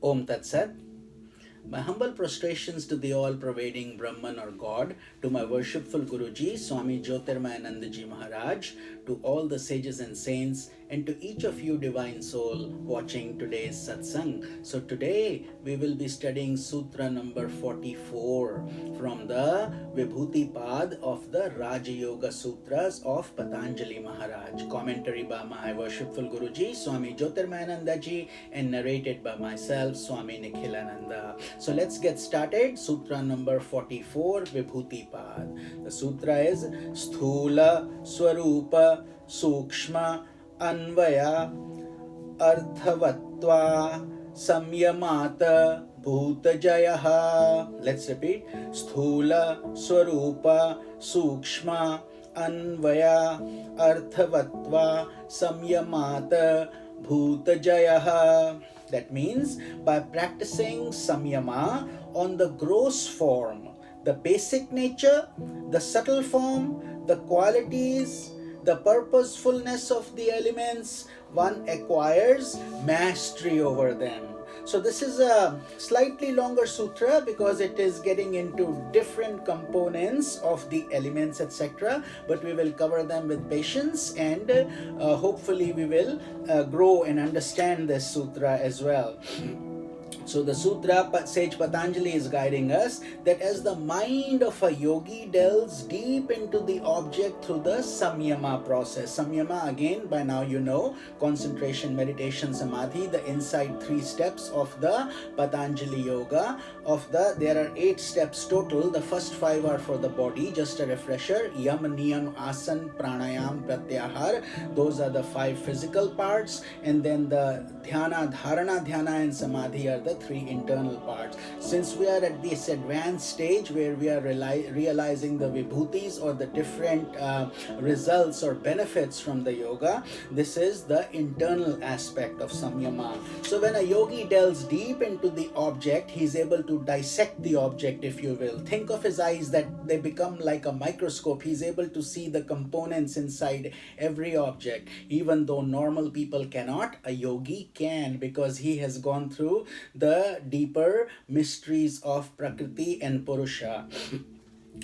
Om Tat Sat. My humble prostrations to the all-pervading Brahman or God, to my worshipful Guruji, Swami Jyotirmayananda Ji Maharaj, to all the sages and saints, and to each of you divine soul watching today's satsang. So today we will be studying Sutra number 44 from the Vibhuti Pad of the Raja Yoga Sutras of Patanjali Maharaj. Commentary by my worshipful Guruji, Swami Jyotirmayananda Ji, and narrated by myself, Swami Nikhilananda. So let's get started. Sutra number 44, Vibhuti Pad. The sutra is Sthula Swarupa Sukshma Anvaya Arthavatva Samyamata Bhutajayaha. Let's repeat. Sthula Swarupa Sukshma Anvaya Arthavatva Samyamata Bhutajayaha. That means by practicing samyama on the gross form, the basic nature, the subtle form, the qualities, the purposefulness of the elements, one acquires mastery over them. So this is a slightly longer sutra because it is getting into different components of the elements, etc. But we will cover them with patience, and hopefully we will grow and understand this sutra as well. So the sutra, sage Patanjali is guiding us that as the mind of a yogi delves deep into the object through the samyama process. Samyama, again, by now you know, concentration, meditation, samadhi, the inside 3 steps of the Patanjali yoga. There are 8 steps total. The first 5 are for the body. Just a refresher: yam, niyam, asan, pranayam, pratyahar. Those are the 5 physical parts, and then the dhyana, dharana, dhyana, and samadhi are the 3 internal parts. Since we are at this advanced stage where we are realizing the vibhutis, or the different results or benefits from the yoga, this is the internal aspect of samyama. So when a yogi delves deep into the object, he is able to dissect the object, if you will. Think of his eyes that they become like a microscope. He is able to see the components inside every object. Even though normal people cannot, a yogi can, because he has gone through the deeper mysteries of Prakriti and Purusha.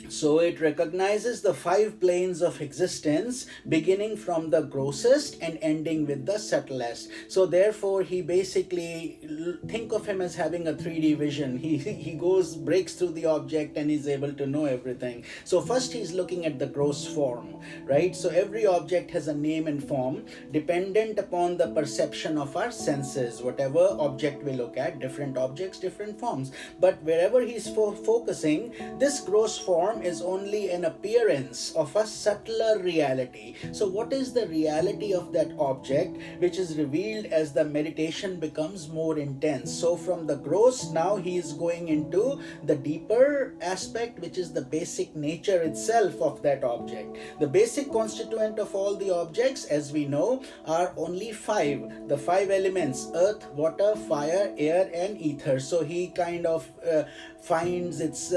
So it recognizes the 5 planes of existence, beginning from the grossest and ending with the subtlest. So therefore he basically, think of him as having a 3D vision. He breaks through the object and is able to know everything. So first he's looking at the gross form, right? So every object has a name and form dependent upon the perception of our senses. Whatever object we look at, different objects, different forms. But wherever he's focusing, this gross form is only an appearance of a subtler reality. So what is the reality of that object, which is revealed as the meditation becomes more intense? So from the gross, now he is going into the deeper aspect, which is the basic nature itself of that object. The basic constituent of all the objects, as we know, are only 5. The 5 elements: earth, water, fire, air, and ether. So he kind of finds its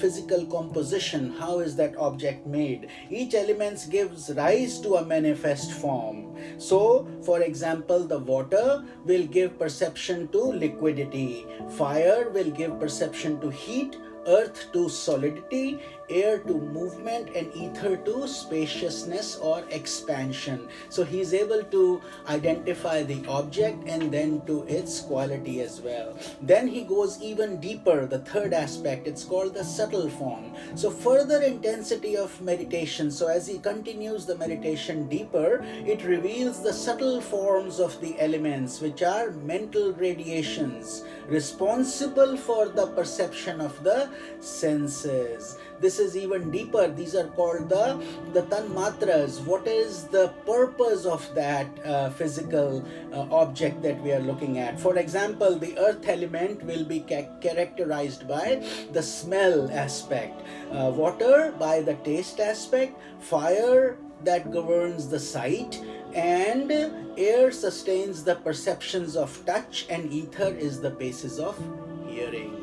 physical composition. How is that object made? Each element gives rise to a manifest form. So, for example, the water will give perception to liquidity, fire will give perception to heat, earth to solidity, air to movement, and ether to spaciousness or expansion. So he is able to identify the object and then to its quality as well. Then he goes even deeper, the third aspect. It's called the subtle form. So further intensity of meditation. So as he continues the meditation deeper, it reveals the subtle forms of the elements, which are mental radiations responsible for the perception of the senses. This is even deeper. These are called the tanmatras. What is the purpose of that physical object that we are looking at? For example, the earth element will be characterized by the smell aspect, water by the taste aspect, fire that governs the sight, and air sustains the perceptions of touch, and ether is the basis of hearing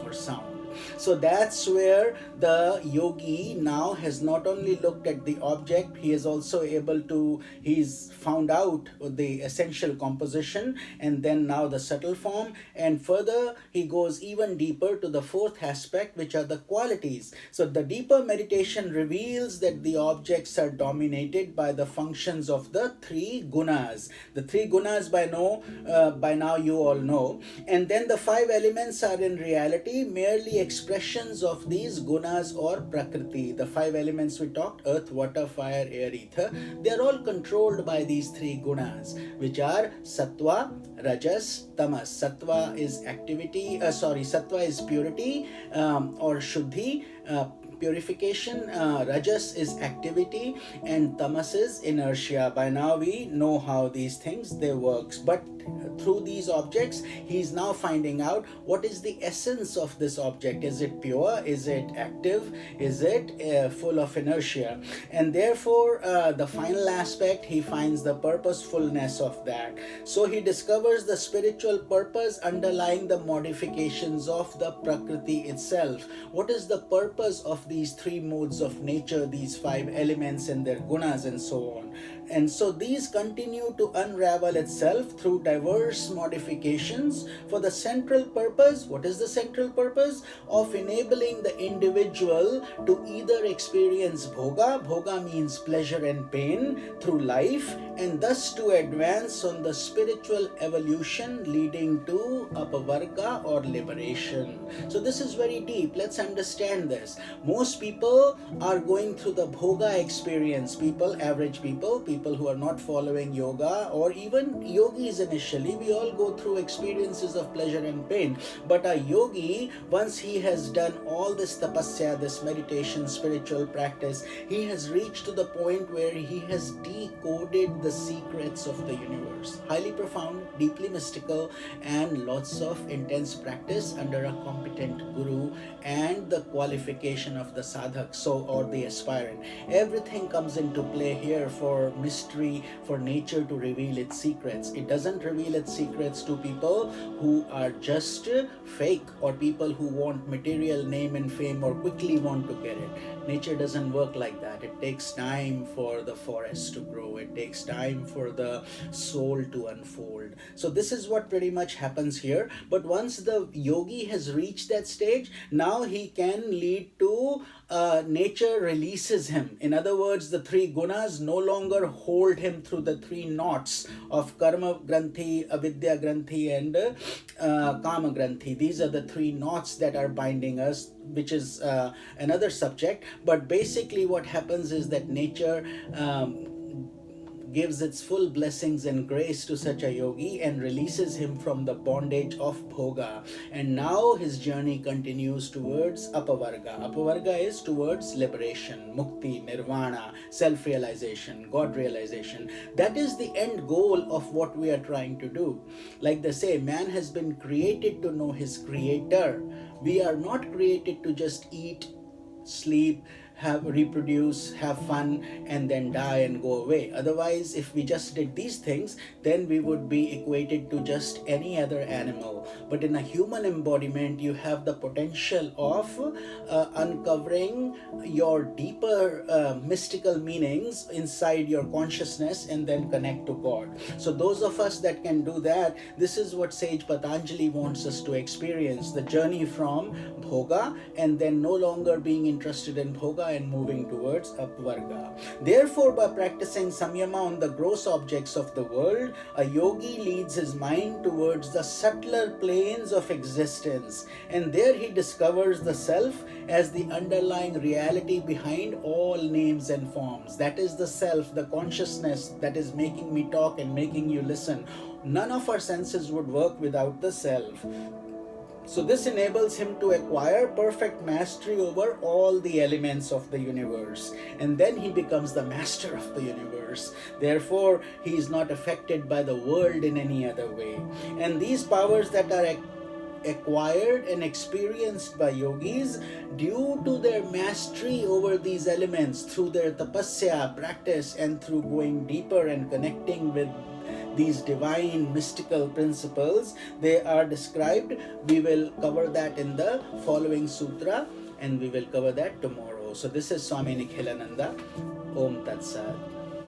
or sound. So that's where the yogi now has not only looked at the object, he is also he's found out the essential composition, and then now the subtle form, and further he goes even deeper to the fourth aspect, which are the qualities. So the deeper meditation reveals that the objects are dominated by the functions of the three gunas. The three gunas by now you all know. And then the five elements are in reality merely expressions of these gunas or prakriti. The five elements we talked, earth, water, fire, air, ether, they are all controlled by these three gunas, which are sattva, rajas, tamas. Sattva is activity, sattva is purity or shuddhi, purification, rajas is activity, and tamas is inertia. By now we know how these things they works, but through these objects he is now finding out what is the essence of this object. Is it pure? Is it active? Is it full of inertia? And therefore the final aspect, he finds the purposefulness of that. So he discovers the spiritual purpose underlying the modifications of the prakriti itself. What is the purpose of these three modes of nature, these five elements and their gunas and so on? And so these continue to unravel itself through diverse modifications for the central purpose. What is the central purpose? Of enabling the individual to either experience bhoga, bhoga means pleasure and pain, through life, and thus to advance on the spiritual evolution leading to apavarga or liberation. So this is very deep. Let's understand this. Most people are going through the bhoga experience. Average people who are not following yoga, or even yogis initially, we all go through experiences of pleasure and pain. But a yogi, once he has done all this tapasya, this meditation, spiritual practice, he has reached to the point where he has decoded the secrets of the universe. Highly profound, deeply mystical, and lots of intense practice under a competent guru and the qualification of the sadhak, or the aspirant. Everything comes into play here for mystery, for nature to reveal its secrets. It doesn't reveal its secrets to people who are just fake, or people who want material name and fame or quickly want to get it. Nature doesn't work like that. It takes time for the forest to grow. It takes time for the soul to unfold. So this is what pretty much happens here. But once the yogi has reached that stage, now he can lead to nature releases him. In other words, the three gunas no longer hold him through the three knots of karma granthi, avidya granthi, and kama granthi. These are the three knots that are binding us, which is another subject. But basically what happens is that nature gives its full blessings and grace to such a yogi and releases him from the bondage of bhoga. And now his journey continues towards apavarga. Apavarga is towards liberation, mukti, nirvana, self-realization, God realization. That is the end goal of what we are trying to do. Like they say, man has been created to know his creator. We are not created to just eat, sleep, reproduce, have fun, and then die and go away. Otherwise, if we just did these things, then we would be equated to just any other animal. But in a human embodiment, you have the potential of uncovering your deeper mystical meanings inside your consciousness and then connect to God. So those of us that can do that, this is what sage Patanjali wants us to experience, the journey from bhoga and then no longer being interested in bhoga and moving towards apavarga. Therefore, by practicing samyama on the gross objects of the world, a yogi leads his mind towards the subtler planes of existence, and there he discovers the self as the underlying reality behind all names and forms. That is the self, the consciousness that is making me talk and making you listen. None of our senses would work without the self. So this enables him to acquire perfect mastery over all the elements of the universe. And then he becomes the master of the universe. Therefore, he is not affected by the world in any other way. And these powers that are acquired and experienced by yogis due to their mastery over these elements through their tapasya practice and through going deeper and connecting with these divine mystical principles, they are described. We will cover that in the following sutra, and we will cover that tomorrow. So this is Swami Nikhilananda. Om Tat Sat.